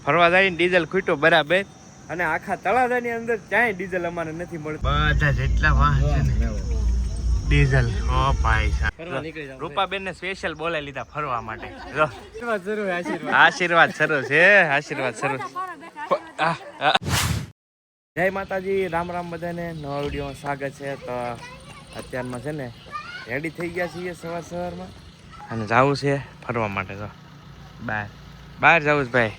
ફરવા જઈને ડીઝલ ખૂટ્યું બરાબર અને આખા તળાજાની અંદર ક્યાંય ડીઝલ અમારે નથી મળતું. બધા જેટલા વાહન છે ને ડીઝલ. ઓ ભાઈ સાહેબ રૂપાબેન ને સ્પેશિયલ બોલાવી લીધા ફરવા માટે. આશીર્વાદ શરૂ છે. આશીર્વાદ શરૂ. જય માતાજી, રામ રામ બધાને. નવા વિડીયોમાં સ્વાગત છે. તો અત્યારમાં છે ને રેડી થઈ ગયા છીએ સવારમાં અને જવું છે ફરવા માટે. તો બહાર જવું છે ભાઈ.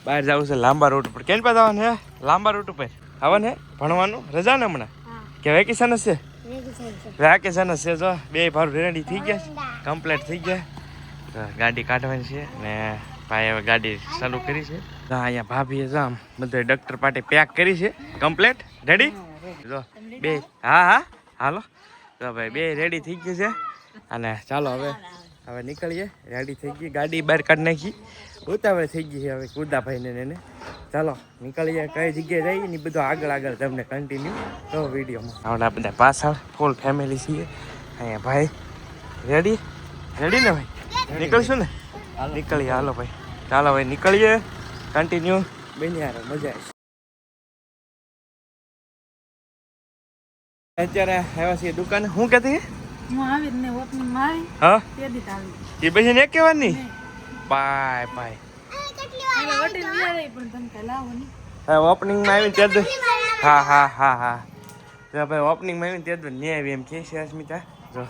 બહાર જવું છે લાંબા રૂટ ઉપર. કેમ પાસે આવવાનું છે? લાંબા રૂટ ઉપર આવવાનું છે. ભણવાનું રજા ને હમણાં કે વેકેશન જ છે? વેકેશન જ છે. જો બે ભાર રેડી થઈ ગયા છે, કમ્પ્લીટ થઈ ગયા. તો ગાડી કાઢવાની છે ને ભાઈ હવે ગાડી ચાલુ કરી છે. અહીંયા ભાભીએ જામ બધું ડૉક્ટર પાટે પેક કરી છે કમ્પ્લીટ રેડી. જો બે હા હાલો. તો ભાઈ બે રેડી થઈ ગયું છે અને ચાલો હવે નીકળીએ. રેડી થઈ ગઈ ગાડી, બહાર કાઢી નાખી, ઉતાવળ થઈ ગઈ છે હવે કુદાભાઈને એને. ચાલો નીકળીએ. કઈ જગ્યાએ જઈએ ને બધું આગળ તમને કન્ટિન્યુ તો વિડીયોમાં. આવડા બધા પાછળ ફૂલ ફેમિલી છીએ. અહીંયા ભાઈ રેડી ને ભાઈ? નીકળશું ને? નીકળીએ હાલો ભાઈ. ચાલો ભાઈ નીકળીએ. કન્ટિન્યુ બની મજા આવશે. અત્યારે આવ્યા છીએ દુકાને. શું કહેતી? હા એ પછી ને કહેવાની બાય. ઓપનિંગમાં આવીને ત્યાં હા ભાઈ ઓપનિંગમાં આવીને ત્યાં ને આવી એમ કે છે અસ્મિતા. જો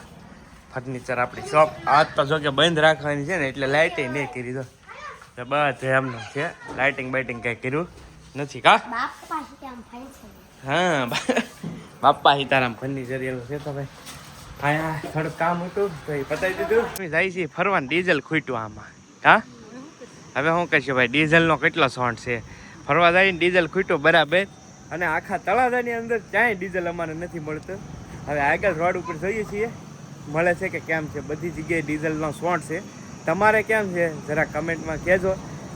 ફર્નિચર આપણી શોપ આજ તો જો કે બંધ રાખવાની છે ને એટલે લાઇટિંગ નહીં કરી. દો તો બધે એમનું છે. લાઇટિંગ બાઇટિંગ કંઈ કર્યું નથી કા? હા બાપ્પા સીતારામ ફર્નિચર એનું છે. તો ભાઈ હા થોડુંક કામ હતું તો એ પતાવી દીધું. જાય છે ફરવાનું. ડીઝલ ખૂટ્યું આમાં. હા હવે શું કહીશું ભાઈ, ડીઝલનો કેટલો શોન્ટ છે. ફરવા જઈને ડીઝલ ખૂટ્યું બરાબર અને આખા તળાજાની અંદર ક્યાંય ડીઝલ અમારે નથી મળતું. હવે આગળ રોડ ઉપર જોઈએ છીએ મળે છે કે કેમ છે. બધી જગ્યાએ ડીઝલનો શોન્ટ છે. તમારે કેમ છે જરા કમેન્ટમાં કહેજો.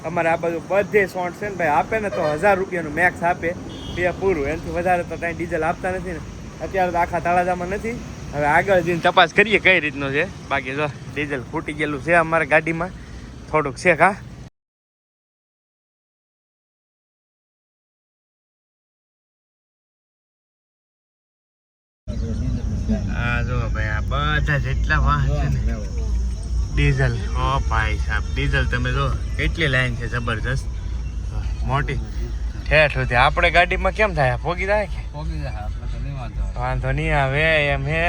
અમારે આ બાજુ બધે શોન્ટ છે ને ભાઈ. આપે ને તો 1000 રૂપિયાનું મેક્સ આપે બે પૂરું. એનાથી વધારે તો કાંઈ ડીઝલ આપતા નથી ને. અત્યારે તો આખા તળાજામાં નથી. હવે આગળ જઈને તપાસ કરીએ કઈ રીતનું છે. બાકી જો ડીઝલ ફૂટી ગયેલું છે અમારા ગાડીમાં થોડુંક છે કા. હા જો ભાઈ આ બધા જેટલા વાહન છે ને ડીઝલ. ઓ ભાઈ સાહેબ ડીઝલ તમે જો કેટલી લાઈન છે જબરજસ્ત મોટી ઠેઠ સુધી. આપણે ગાડીમાં કેમ થાય? પોગી જાય કે વાંધો નહીં આવે એમ હે.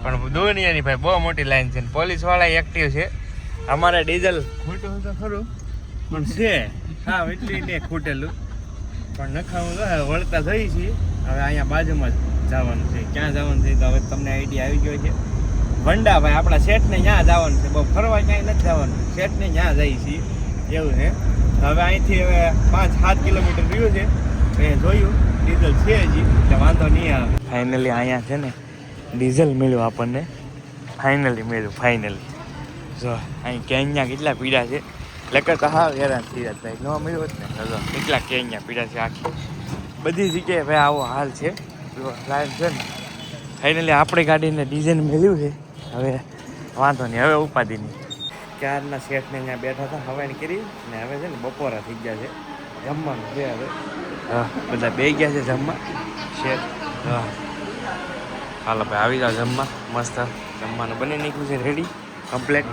પણ દુનિયાની ભાઈ બહુ મોટી લાઈન છે. પોલીસ વાળા એક્ટિવ છે. અમારે ડીઝલ ખૂટું તો ખરું પણ છે હા એટલી ને ખૂટેલું પણ નખાવું તો વળતા થઈ છીએ. હવે અહીંયા બાજુમાં જ જવાનું છે. ક્યાં જવાનું છે તો હવે તમને આઈડિયા આવી ગયો છે. વંડા ભાઈ આપણા શેઠને ત્યાં જવાનું છે. બહુ ફરવા ક્યાંય નથી જવાનું. શેઠને ત્યાં જઈએ છીએ એવું છે. હવે અહીંથી હવે 5-7 કિલોમીટર રહ્યું છે. મેં જોયું ડીઝલ છે હજી એટલે વાંધો નહીં આવે. ફાઇનલી અહીંયા છે ને ડીઝલ મળ્યું આપણને. ફાઇનલી જો અહીં કેન્યા કેટલા પીડા છે. લકર તો હા હેરાન થઈ જાય ભાઈ. ન મળ્યું હોત ને તો કેટલા કેન્યા પીડા છે. આખી બધી જગ્યાએ ભાઈ આવો હાલ છે. લાઈન છે ને ફાઇનલી આપણી ગાડીને ડીઝલ મળ્યું છે. હવે વાંધો નહીં, હવે ઉપાધિ નહીં. ક્યારના શેઠને અહીંયા બેઠા હતા હવાઈ કરી ને હવે છે ને બપોરા થઈ ગયા છે. જમવાનું છે હવે. હા બધા બે ગયા છે જમવા. શેઠ હા હાલો ભાઈ આવી જાઓ જમવા. મસ્ત જમવાનું બની નાખ્યું છે રેડી કમ્પ્લેટ.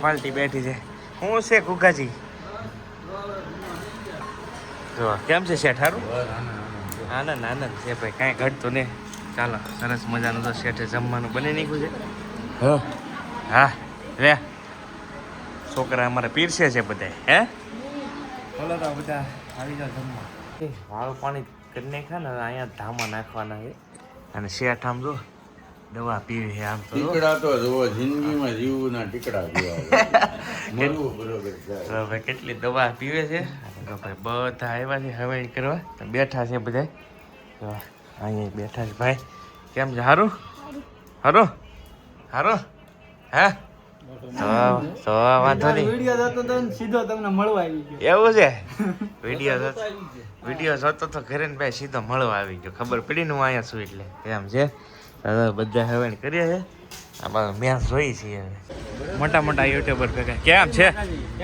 પાલટી બેઠી છે. શું છે કુકાજી? જો કેમ છે શેઠ? સારું આનંદ છે ભાઈ. કાંઈ ઘટતું નહીં. ચાલો સરસ મજાનું તો શેઠે જમવાનું બની નાખ્યું છે. હા રે છોકરા અમારે પીરસે છે બધા. હે બોલો તો બધા આવી જાઓ જમવા. વાળું પાણી કરી નાખ્યા ને અહીંયા ધામા નાખવાના છે. અને શેઠ આમ જો દવા પીવી છે. આમ તો ટીકડા તો જોવો જિંદગીમાં જીવવું ના ટીકડા પીવા કેટલી દવા પીવે છે. ભાઈ બધા આવ્યા છે હવાઈ કરવા તો બેઠા છે બધા. અહીંયા બેઠા છે ભાઈ. કેમ છે? સારું હે તો વાંધો નહીં. સીધો તમને મળવા આવી ગયો એવું છે? વિડીયો જોતો તો ઘરે ને ભાઈ સીધો મળવા આવી ગયો. ખબર પડી ને હું અહીંયા છું એટલે એમ છે. બધા હવાઈ કરીએ છે મેં જોઈ છીએ મોટા મોટા યુટ્યુબર ભેગા કેમ છે.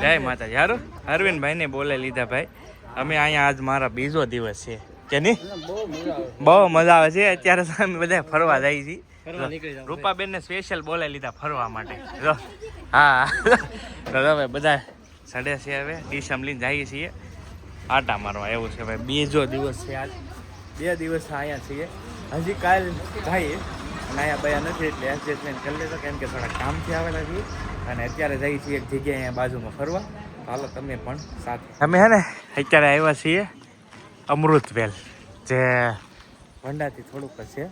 જય માતાજી. હારું અરવિંદભાઈ ને બોલે લીધા ભાઈ. અમે અહીંયા આજ મારા બીજો દિવસ છે કે નહીં, બહુ મજા આવે છે. અત્યારે તો અમે બધા ફરવા જઈએ છીએ. રૂપાબેન ને સ્પેશિયલ બોલે લીધા ફરવા માટે. હા તો હવે બધા સડે છે. હવે ડીશમ લઈને જઈએ છીએ આટા મારવા. એવું છે ભાઈ, બીજો દિવસ છે આજ. 2 દિવસ અહીંયા છીએ. હજી કાલ જઈએ અને અહીંયા બયા નથી એટલે એડજસ્ટમેન્ટ કરી લેતો, કેમ કે થોડા કામથી આવેલા છીએ અને અત્યારે જઈએ છીએ એક જગ્યાએ અહીંયા બાજુમાં ફરવા. હાલો તમે પણ સાથે. અમે હે ને અત્યારે આવ્યા છીએ અમૃતવેલ, જે ભંડાથી થોડુંક જ છે.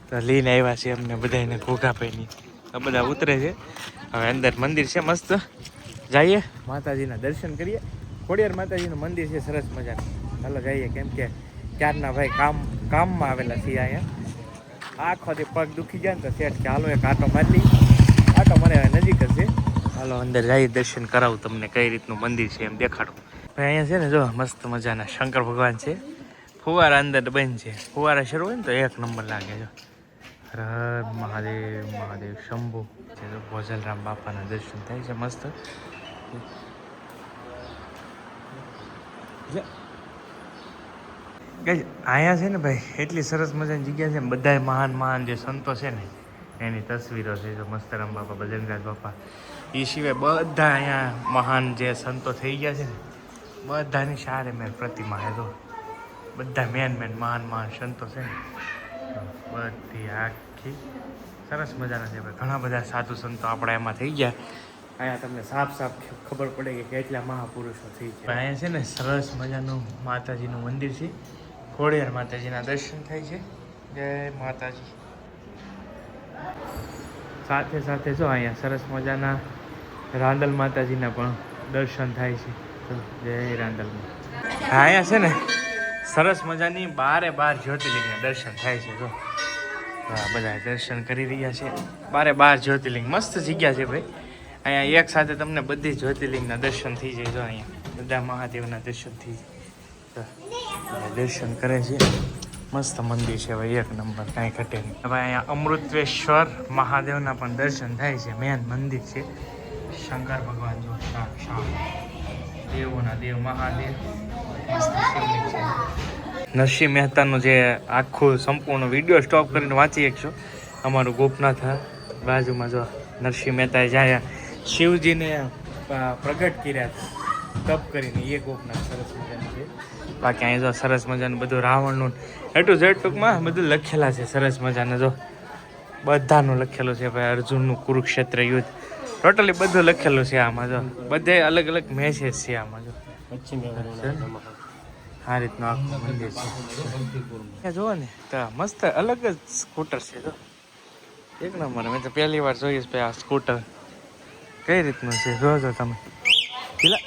તો લઈને આવ્યા છીએ અમને બધાને ઘોઘાભાઈની. આ બધા ઉતરે છે. હવે અંદર મંદિર છે મસ્ત, જઈએ માતાજીના દર્શન કરીએ. ખોડિયાર માતાજીનું મંદિર છે સરસ મજાનું. હાલો જઈએ, કેમ કે ક્યારના ભાઈ કામમાં આવેલા છીએ અહીંયા. આખો તે પગ દુખી ગયા ને તો સેટ કે હાલો એક આટો મારી લઈ. આટો મારે નજીક જ છે. હાલો અંદર જઈ દર્શન કરાવું તમને કઈ રીતનું મંદિર છે એમ દેખાડું. ભાઈ અહીંયા છે ને જો મસ્ત મજાના શંકર ભગવાન છે. ફુવારા અંદર બંધ છે. ફુવારા શરૂ હોય ને તો 1 નંબર લાગે. જો હર મહાદેવ મહાદેવ શંભુ છે. તો ભોજલરામ બાપાના દર્શન થાય છે મસ્ત. અહીંયા છે ને ભાઈ એટલી સરસ મજાની જગ્યા છે. બધા મહાન જે સંતો છે ને એની તસવીરો છે. જો મસ્તરામ બાપા, બજરંગરાજ બાપા, એ સિવાય બધા અહીંયા મહાન જે સંતો થઈ ગયા છે ને બધાની સારે મેં પ્રતિમા છે. જો બધા મેન મહાન સંતો છે ને બધી આખી સરસ મજાના છે ભાઈ. ઘણા બધા સાધુ સંતો આપણા એમાં થઈ ગયા. અહીંયા તમને સાફ ખબર પડે કે કેટલા મહાપુરુષો થઈ ગયા. અહીંયા છે ને સરસ મજાનું માતાજીનું મંદિર છે. ખોડિયાર માતાજીના દર્શન થાય છે. જય માતાજી. સાથે જો અહીંયા સરસ મજાના રાંદલ માતાજીના પણ દર્શન થાય છે. જય રાંદલમાં. અહીંયા છે ને સરસ મજાની 12 જ્યોતિર્લિંગના દર્શન થાય છે. જો બધા દર્શન કરી રહ્યા છે. 12 જ્યોતિર્લિંગ મસ્ત જગ્યા છે ભાઈ. અહીંયા એક સાથે તમને બધી જ્યોતિર્લિંગના દર્શન થઈ જાય. જો અહીંયા બધા મહાદેવના દર્શન થઈ જાય. દર્શન કરે છે. મસ્ત મંદિર છે ભાઈ, 1 નંબર, કાંઈ ઘટે નહીં. હવે અહીંયા અમૃતેશ્વર મહાદેવના પણ દર્શન થાય છે. મેન મંદિર છે. શંકર ભગવાન જો સાક્ષાત દેવોના દેવ મહાદેવ. મસ્ત શિવલિંગ છે. નરસિંહ મહેતાનું જે આખું સંપૂર્ણ વિડીયો સ્ટોપ કરીને વાંચી શકશો. અમારું ગોપનાથ બાજુમાં જો નરસિંહ મહેતાએ જ્યાં શિવજીને પ્રગટ કર્યા હતા તપ કરીને, એ ગોપનાથ સરસ મજાનું છે. બાકી અહીં જો સરસ મજાનું બધું રાવણનું એટલું ઝેડ ટૂંકમાં બધું લખેલા છે સરસ મજાનું. જો બધાનું લખેલું છે ભાઈ. અર્જુનનું કુરુક્ષેત્ર યુદ્ધ ટોટલી બધું લખેલું છે આમાં. જો બધે અલગ અલગ મેસેજ છે આમાં. જો આ રીતનું આખું મંદિર છે. જુઓ ને તો મસ્ત અલગ જ સ્કૂટર છે. જો 1 નંબર. મેં તો પહેલી વાર જોઈશ ભાઈ આ સ્કૂટર કઈ રીતનું છે. જોજો તમે. પેલા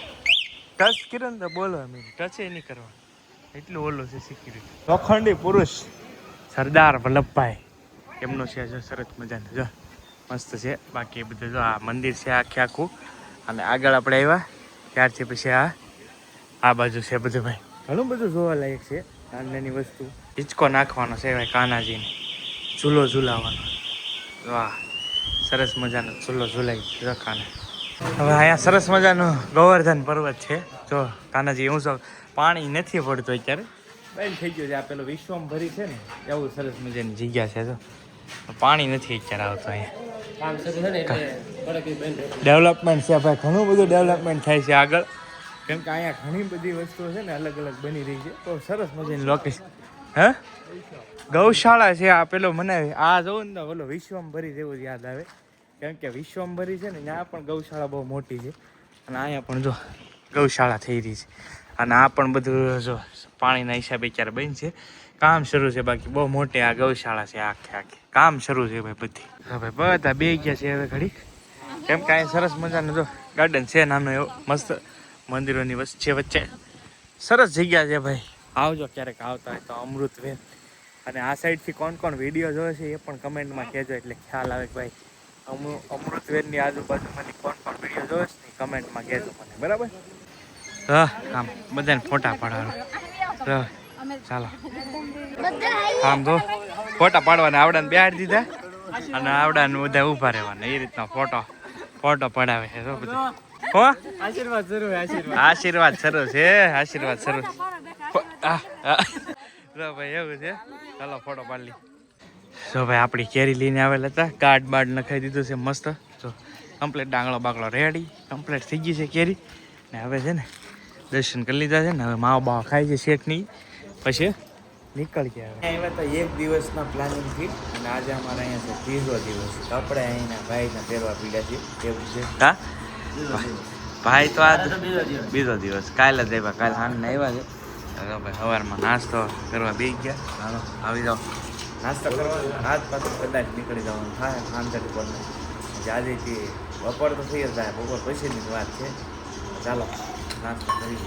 ટચ કર્યો ને તો બોલો, અમે ટચે નહીં કરવા એટલું ઓલું છે સિક્યુરિટી. લોખંડી પુરુષ સરદાર વલ્લભભાઈ એમનું છે. જો સરસ મજાનું જો મસ્ત છે. બાકી એ બધું જો આ મંદિર છે આખું. અને આગળ આપણે આવ્યા ત્યારથી પછી આ બાજુ છે બધું ભાઈ. ઘણું બધું જોવાલાયક છે. નાની વસ્તુ હિંચકો નાખવાનો છે ભાઈ કાનાજીને. ઝૂલો ઝૂલાવાનો. વાહ સરસ મજાનો ઝૂલો ઝૂલાઈ રખાને. હવે અહીંયા સરસ મજાનું ગોવર્ધન પર્વત છે. જો કાનાજી એવું તો પાણી નથી પડતું અત્યારે, બંધ થઈ ગયું છે. આ પેલો વિશ્વમભરી છે ને એવું સરસ મજાની જગ્યા છે. જો પાણી નથી અત્યારે આવતું અહીંયા. ડેવલપમેન્ટ છે ભાઈ, ઘણું બધું ડેવલપમેન્ટ થાય છે આગળ, કેમ કે અહીંયા ઘણી બધી વસ્તુઓ છે ને અલગ અલગ બની રહી છે. તો સરસ મજાની લોકેશન. હે ગૌશાળા છે આ. પેલો મને આ જોઉં ને ઓલો વિશ્વમભરી જેવું યાદ આવે, કેમ કે વિશ્વમભરી છે ને ત્યાં પણ ગૌશાળા બહુ મોટી છે. અને અહીંયા પણ જો ગૌશાળા થઈ રહી છે. અને આ પણ બધું જો પાણીના હિસાબે ક્યારે બંધ છે, કામ શરૂ છે. બાકી બહુ મોટી આ ગૌશાળા છે આખી કામ શરૂ છે ભાઈ બધી. હવે બધા બે ગયા છે હવે ઘડીક, કેમ કે અહીંયા સરસ મજાનું જો ગાર્ડન છે નાનો એવો મસ્ત. મંદિરોની વચ્ચે સરસ જગ્યા છે ભાઈ. આવજો ક્યારેક આવતા હોય તો અમૃતવેલ. અને આ સાઈડથી કોણ વિડીયો જોવે છે એ પણ કમેન્ટમાં કહેજો, એટલે ખ્યાલ આવે કે ભાઈ અમૃતવેલની આજુબાજુમાંથી કોણ વિડીયો જોવે છે ને કમેન્ટમાં કહેજો મને, બરાબર? હા આમ બધાને ફોટા પાડવાના. ચાલો આમ તો ફોટા પાડવાના આવડાને બેહાડી દીધા અને આવડા ને બધા ઊભા રહેવાના એ રીતના ફોટો પડાવે છે જો બધા હો આશીર્વાદ શરૂ છે આશીર્વાદ શરૂ જો ભાઈ એવું છે ચાલો ફોટો પાડી લી જો ભાઈ આપણી કેરી લઈને આવેલા હતા કાર્ડ બાર્ડ નખાઈ દીધું છે મસ્ત જો કમ્પ્લીટ ડાંગળો બાગળો રેડી કમ્પ્લીટ થઈ ગઈ છે કેરી ને હવે છે ને દર્શન કરી લીધા છે ને હવે માવા બાવા ખાય છે શેકની પછી નીકળી ગયા આવ્યા તો એક દિવસના પ્લાનિંગથી અને આજે અમારે અહીંયા છે ત્રીજો દિવસ તો આપણે અહીંના ભાઈના પહેરવા પીડ્યા છીએ એવું છે હા ભાઈ તો આજ બીજો દિવસ કાલે જ આવ્યા કાલે સાંજના આવ્યા છે તો ભાઈ સવારમાં નાસ્તો કરવા બેસી ગયા હાલો આવી જાઓ નાસ્તો કરવા આજ પાછું કદાચ નીકળી જવાનું થાય સાંજે બપોરના આજેથી બપોર તો થઈ જ જાય બપોર પછીની જ વાત છે ચાલો નાસ્તો કરી